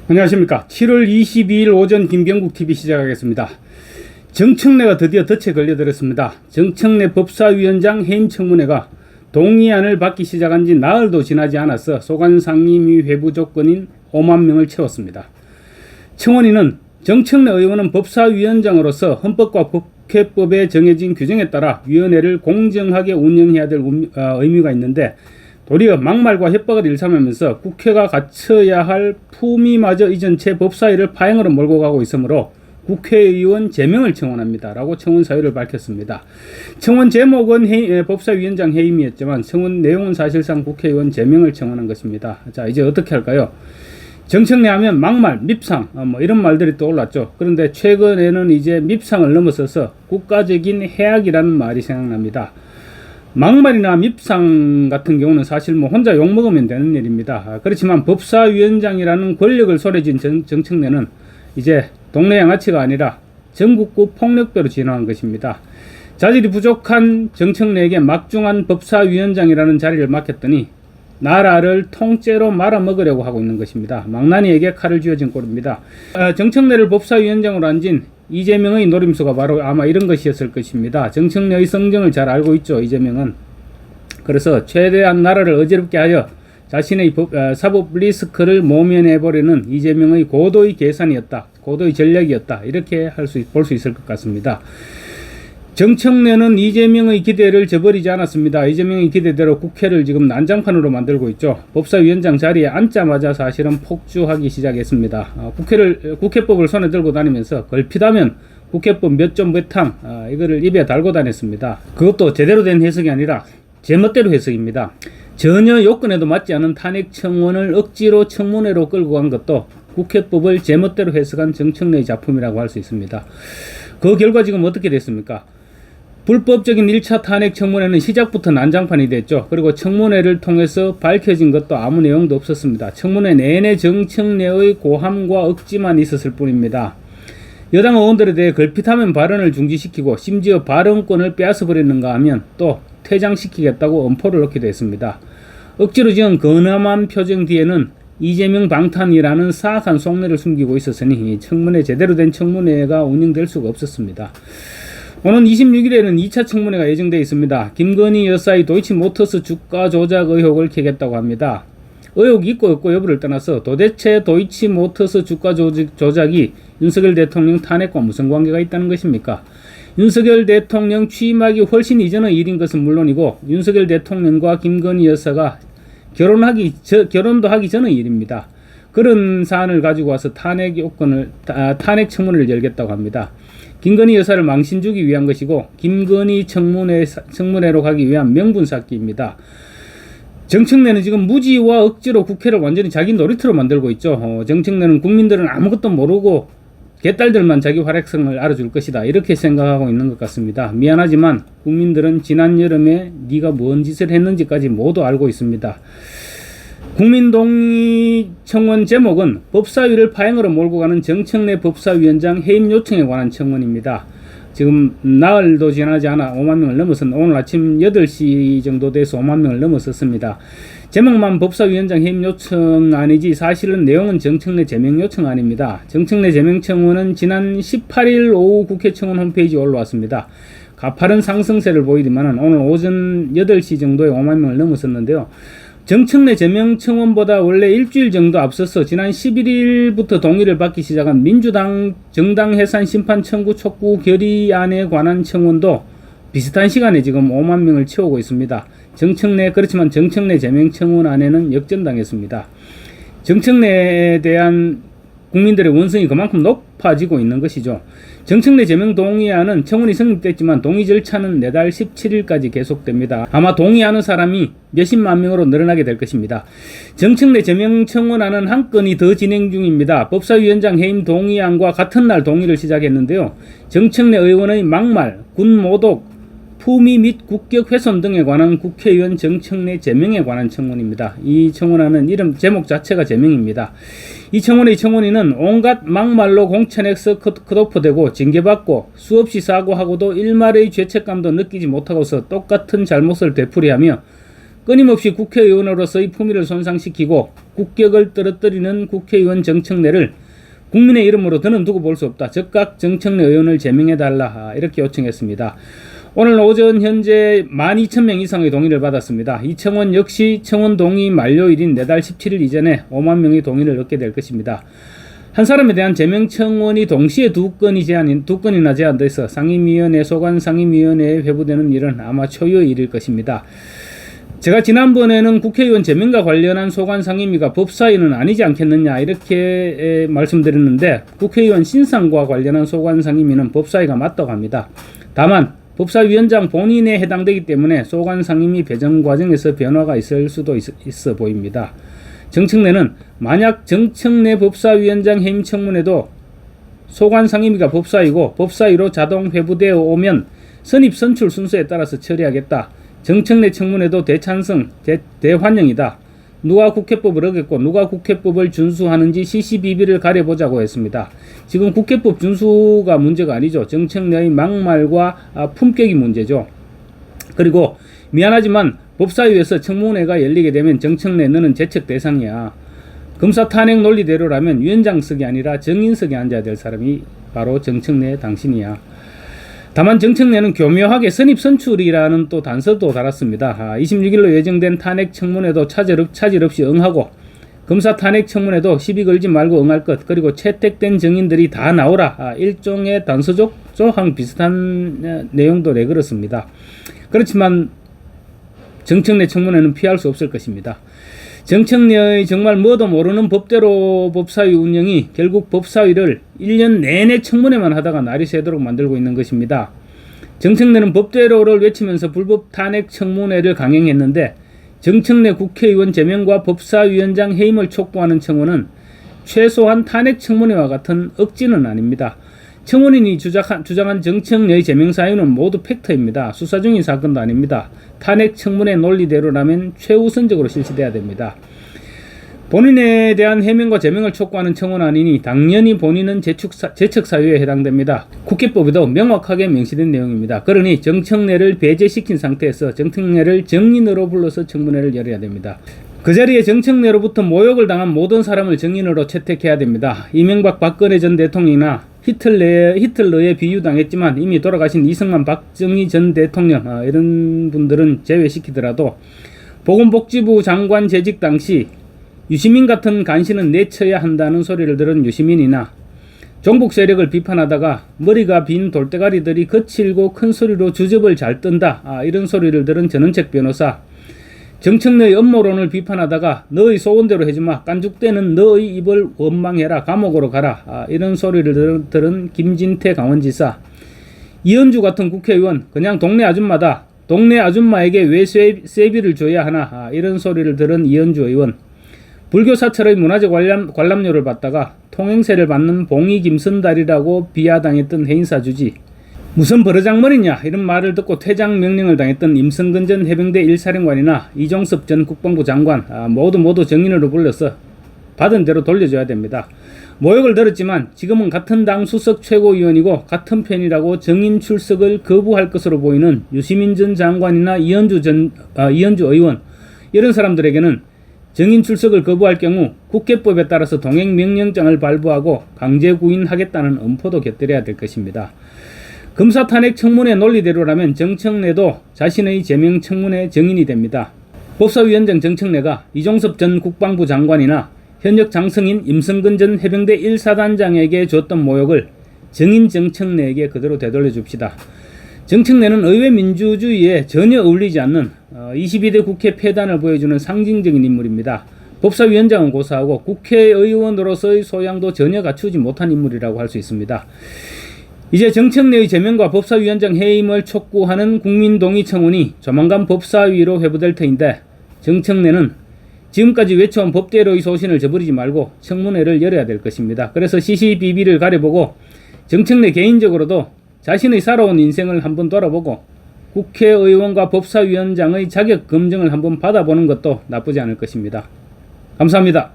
안녕하십니까. 7월 22일 오전 김경국TV 시작하겠습니다. 정청래가 드디어 덫에 걸려들었습니다. 정청래 법사위원장 해임 청문회가 동의안을 받기 시작한 지 나흘도 지나지 않아서 소관상임위 회부 조건인 5만 명을 채웠습니다. 청원인은 정청래 의원은 법사위원장으로서 헌법과 국회법에 정해진 규정에 따라 위원회를 공정하게 운영해야 될 의무가 있는데 도리어 막말과 협박을 일삼으면서 국회가 갖춰야 할 품위마저 잊은 채 법사위를 파행으로 몰고 가고 있으므로 국회의원 제명을 청원합니다. 라고 청원 사유를 밝혔습니다. 청원 제목은 법사위원장 해임이었지만 청원 내용은 사실상 국회의원 제명을 청원한 것입니다. 자, 이제 어떻게 할까요? 정청래 하면 막말, 밉상 이런 말들이 떠올랐죠. 그런데 최근에는 이제 밉상을 넘어서서 국가적인 해악이라는 말이 생각납니다. 막말이나 밉상 같은 경우는 사실 혼자 욕먹으면 되는 일입니다. 그렇지만 법사위원장이라는 권력을 소리진 정청래는 이제 동네 양아치가 아니라 전국구 폭력배로 진화한 것입니다. 자질이 부족한 정청래에게 막중한 법사위원장이라는 자리를 맡겼더니 나라를 통째로 말아먹으려고 하고 있는 것입니다. 망나니에게 칼을 쥐어진 꼴입니다. 정청래를 법사위원장으로 앉은 이재명의 노림수가 바로 아마 이런 것이었을 것입니다. 정청래의 성정을 잘 알고 있죠, 이재명은. 그래서 최대한 나라를 어지럽게 하여 자신의 사법 리스크를 모면해버리는 이재명의 고도의 계산이었다, 고도의 전략이었다, 이렇게 볼 수 있을 것 같습니다. 정청래는 이재명의 기대를 저버리지 않았습니다. 이재명의 기대대로 국회를 지금 난장판으로 만들고 있죠. 법사위원장 자리에 앉자마자 사실은 폭주하기 시작했습니다. 국회법을 손에 들고 다니면서 걸핏하면 국회법 몇 점 몇 항 이거를 입에 달고 다녔습니다. 그것도 제대로 된 해석이 아니라 제멋대로 해석입니다. 전혀 요건에도 맞지 않은 탄핵 청원을 억지로 청문회로 끌고 간 것도 국회법을 제멋대로 해석한 정청래의 작품이라고 할 수 있습니다. 그 결과 지금 어떻게 됐습니까? 불법적인 1차 탄핵 청문회는 시작부터 난장판이 됐죠. 그리고 청문회를 통해서 밝혀진 것도 아무 내용도 없었습니다. 청문회 내내 정청래의 고함과 억지만 있었을 뿐입니다. 여당 의원들에 대해 걸핏하면 발언을 중지시키고 심지어 발언권을 빼앗아버리는가 하면 또 퇴장시키겠다고 엄포를 넣기도 했습니다. 억지로 지은 근엄한 표정 뒤에는 이재명 방탄이라는 사악한 속내를 숨기고 있었으니 제대로 된 청문회가 운영될 수가 없었습니다. 오는 26일에는 2차 청문회가 예정되어 있습니다. 김건희 여사의 도이치모터스 주가 조작 의혹을 캐겠다고 합니다. 의혹이 있고 없고 여부를 떠나서 도대체 도이치모터스 주가 조작이 윤석열 대통령 탄핵과 무슨 관계가 있다는 것입니까? 윤석열 대통령 취임하기 훨씬 이전의 일인 것은 물론이고 윤석열 대통령과 김건희 여사가 결혼도 하기 전의 일입니다. 그런 사안을 가지고 와서 탄핵 청문회를 열겠다고 합니다. 김건희 여사를 망신 주기 위한 것이고 김건희 청문회로 가기 위한 명분 쌓기입니다. 정청래는 지금 무지와 억지로 국회를 완전히 자기 놀이터로 만들고 있죠. 정청래는 국민들은 아무것도 모르고 개딸들만 자기 활약성을 알아줄 것이다, 이렇게 생각하고 있는 것 같습니다. 미안하지만 국민들은 지난 여름에 네가 뭔 짓을 했는지까지 모두 알고 있습니다. 국민동의 청원 제목은 법사위를 파행으로 몰고 가는 정청래 법사위원장 해임 요청에 관한 청원입니다. 지금 나흘도 지나지 않아 5만 명을 넘어선 오늘 아침 8시 정도 돼서 5만 명을 넘어섰습니다. 제목만 법사위원장 해임 요청안이지 사실은 내용은 정청래 제명 요청안입니다. 정청래 제명 청원은 지난 18일 오후 국회 청원 홈페이지에 올라왔습니다. 가파른 상승세를 보이지만 오늘 오전 8시 정도에 5만 명을 넘어섰는데요. 정청래 제명 청원보다 원래 일주일 정도 앞서서 지난 11일부터 동의를 받기 시작한 민주당 정당 해산 심판 청구 촉구 결의안에 관한 청원도 비슷한 시간에 지금 5만 명을 채우고 있습니다. 그렇지만 정청래 제명 청원안에는 역전당했습니다. 정청래에 대한 국민들의 원성이 그만큼 높아지고 있는 것이죠. 정청래 제명 동의안은 청원이 성립됐지만 동의 절차는 내달 17일까지 계속됩니다. 아마 동의하는 사람이 몇십만 명으로 늘어나게 될 것입니다. 정청래 제명 청원안은 한 건이 더 진행 중입니다. 법사위원장 해임 동의안과 같은 날 동의를 시작했는데요. 정청래 의원의 막말, 군모독, 품위 및 국격 훼손 등에 관한 국회의원 정청래 제명에 관한 청원입니다. 이 청원안은 제목 자체가 제명입니다. 이 청원의 청원인은 온갖 막말로 공천에서 컷오프되고 징계받고 수없이 사과하고도 일말의 죄책감도 느끼지 못하고서 똑같은 잘못을 되풀이하며 끊임없이 국회의원으로서의 품위를 손상시키고 국격을 떨어뜨리는 국회의원 정청래를 국민의 이름으로 더는 두고 볼 수 없다. 즉각 정청래 의원을 제명해달라. 이렇게 요청했습니다. 오늘 오전 현재 12,000명 이상의 동의를 받았습니다. 이 청원 역시 청원 동의 만료일인 내달 17일 이전에 5만 명의 동의를 얻게 될 것입니다. 한 사람에 대한 제명 청원이 동시에 두 건이나 제한돼서 상임위원회, 소관상임위원회에 회부되는 일은 아마 초유의 일일 것입니다. 제가 지난번에는 국회의원 제명과 관련한 소관상임위가 법사위는 아니지 않겠느냐 이렇게 말씀드렸는데, 국회의원 신상과 관련한 소관상임위는 법사위가 맞다고 합니다. 다만 법사위원장 본인에 해당되기 때문에 소관상임위 배정 과정에서 변화가 있을 수도 있어 보입니다. 정청래는 만약 정청래 법사위원장 해임 청문회도 소관상임위가 법사위고 법사위로 자동 회부되어 오면 선입 선출 순서에 따라서 처리하겠다. 정청래 청문회도 대찬성, 대환영이다. 누가 국회법을 어겼고 누가 국회법을 준수하는지 시시비비를 가려보자고 했습니다. 지금 국회법 준수가 문제가 아니죠. 정청래의 막말과 품격이 문제죠. 그리고 미안하지만 법사위에서 청문회가 열리게 되면 정청래 너는 제척 대상이야. 검사 탄핵 논리대로라면 위원장석이 아니라 정인석에 앉아야 될 사람이 바로 정청래 당신이야. 다만 정청래는 교묘하게 선입선출이라는 또 단서도 달았습니다. 26일로 예정된 탄핵 청문회도 차질 없이 응하고 검사 탄핵 청문회도 시비 걸지 말고 응할 것, 그리고 채택된 증인들이 다 나오라. 일종의 단서적 조항 비슷한 내용도 내걸었습니다. 그렇지만 정청래 청문회는 피할 수 없을 것입니다. 정청래의 정말 뭐도 모르는 법대로 법사위 운영이 결국 법사위를 1년 내내 청문회만 하다가 날이 새도록 만들고 있는 것입니다. 정청래는 법대로를 외치면서 불법 탄핵 청문회를 강행했는데, 정청래 국회의원 제명과 법사위원장 해임을 촉구하는 청원은 최소한 탄핵 청문회와 같은 억지는 아닙니다. 청원인이 주장한 정청래의 제명 사유는 모두 팩트입니다. 수사 중인 사건도 아닙니다. 탄핵 청문회 논리대로라면 최우선적으로 실시돼야 됩니다. 본인에 대한 해명과 제명을 촉구하는 청원 아니니 당연히 본인은 제척 사유에 해당됩니다. 국회법에도 명확하게 명시된 내용입니다. 그러니 정청래를 배제시킨 상태에서 정청래를 정인으로 불러서 청문회를 열어야 됩니다. 그 자리에 정청래로부터 모욕을 당한 모든 사람을 정인으로 채택해야 됩니다. 이명박 박근혜 전 대통령이나 히틀러에 비유당했지만 이미 돌아가신 이승만 박정희 전 대통령, 이런 분들은 제외시키더라도 보건복지부 장관 재직 당시 유시민 같은 간신은 내쳐야 한다는 소리를 들은 유시민이나 종북 세력을 비판하다가 머리가 빈 돌대가리들이 거칠고 큰 소리로 주접을 잘 뜬다, 이런 소리를 들은 전원책 변호사, 정청래의 음모론을 비판하다가 너의 소원대로 해주마, 깐죽대는 너의 입을 원망해라, 감옥으로 가라, 이런 소리를 들은 김진태 강원지사, 이현주 같은 국회의원, 그냥 동네 아줌마다, 동네 아줌마에게 왜 세비를 줘야 하나, 이런 소리를 들은 이현주 의원, 불교 사찰의 문화재 관람료를 받다가 통행세를 받는 봉이 김선달이라고 비하당했던 해인사 주지, 무슨 버르장머리냐 이런 말을 듣고 퇴장 명령을 당했던 임성근 전 해병대 1사령관이나 이종섭 전 국방부 장관, 모두 정인으로 불려서 받은 대로 돌려줘야 됩니다. 모욕을 들었지만 지금은 같은 당 수석 최고위원이고 같은 편이라고 정인 출석을 거부할 것으로 보이는 유시민 전 장관이나 이현주 의원, 이런 사람들에게는 정인 출석을 거부할 경우 국회법에 따라서 동행명령장을 발부하고 강제 구인하겠다는 엄포도 곁들여야 될 것입니다. 검사 탄핵 청문회 논리대로라면 정청래도 자신의 제명 청문회 정인이 됩니다. 법사위원장 정청래가 이종섭 전 국방부 장관이나 현역 장성인 임성근 전 해병대 1사단장에게 줬던 모욕을 정인 정청래에게 그대로 되돌려 줍시다. 정청래는 의회 민주주의에 전혀 어울리지 않는 22대 국회 폐단을 보여주는 상징적인 인물입니다. 법사위원장은 고사하고 국회의원으로서의 소양도 전혀 갖추지 못한 인물이라고 할 수 있습니다. 이제 정청래의 제명과 법사위원장 해임을 촉구하는 국민동의 청원이 조만간 법사위로 회부될 터인데, 정청래는 지금까지 외쳐온 법대로의 소신을 저버리지 말고 청문회를 열어야 될 것입니다. 그래서 시시비비를 가려보고 정청래 개인적으로도 자신의 살아온 인생을 한번 돌아보고 국회의원과 법사위원장의 자격 검증을 한번 받아보는 것도 나쁘지 않을 것입니다. 감사합니다.